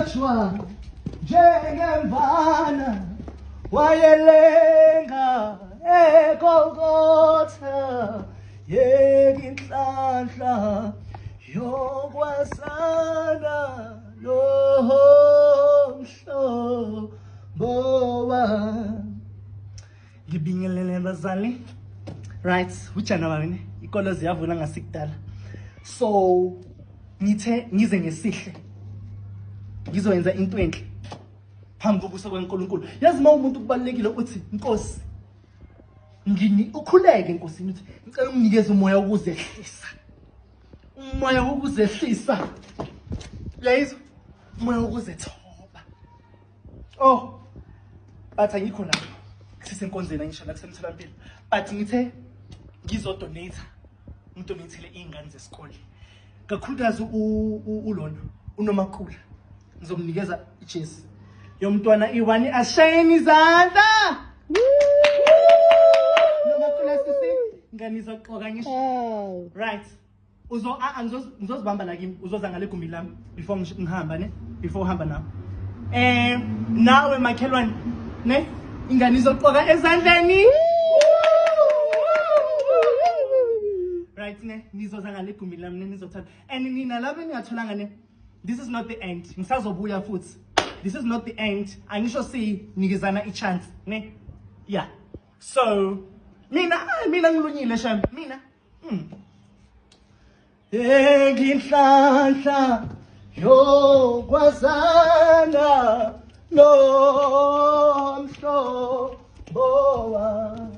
wajwa njengemvana wayelenga eGolgotha yeka inhlanhla yokwasana nomhlobo wami. Ngibingelele bazali. Right, ujana wami ikolo ziyavula ngasikudala. So ngithe ngize ngesihle. Ngizoyenza into enhle. Phambi kokubusa kweNkulunkulu. Yazi uma umuntu kubalekile uthi Nkosi ngini ukhuleke Nkosini uthi ngicela unginikeze umoya wokuzehlisa. Umoya wokuzehlisa. Uyayizwa? Umoya wokuzethoba. Oh. Bathi ngikho la. Sisenkonzeni ngisho la kusemtholampilo. But ngithe ngizodonate. Ngidonatele izingane zesikole. Kakhulukazi ulona uNomakula. Ngizomnikeza ijezi yomntwana iwani ashayeni izandla. Nomakula sisi ngani zoxoka ngisho. Right. Ngizozibamba la kimi uzoza ngale gumbi lami before ngihamba ne before uhamba nawe. Nawe makhelwane ne ingane izoxoka ezandleni. Right ne nizoza ngale gumbi lami nizothatha and nina laba niyatholanga ne. This is not the end. Ngisazobuya futhi. This is not the end. Angisho si nikezana a chance, ne? Yeah. So mina ngilungile shame. Mina. Nginhlanhla yokwazana nomhlobo wami.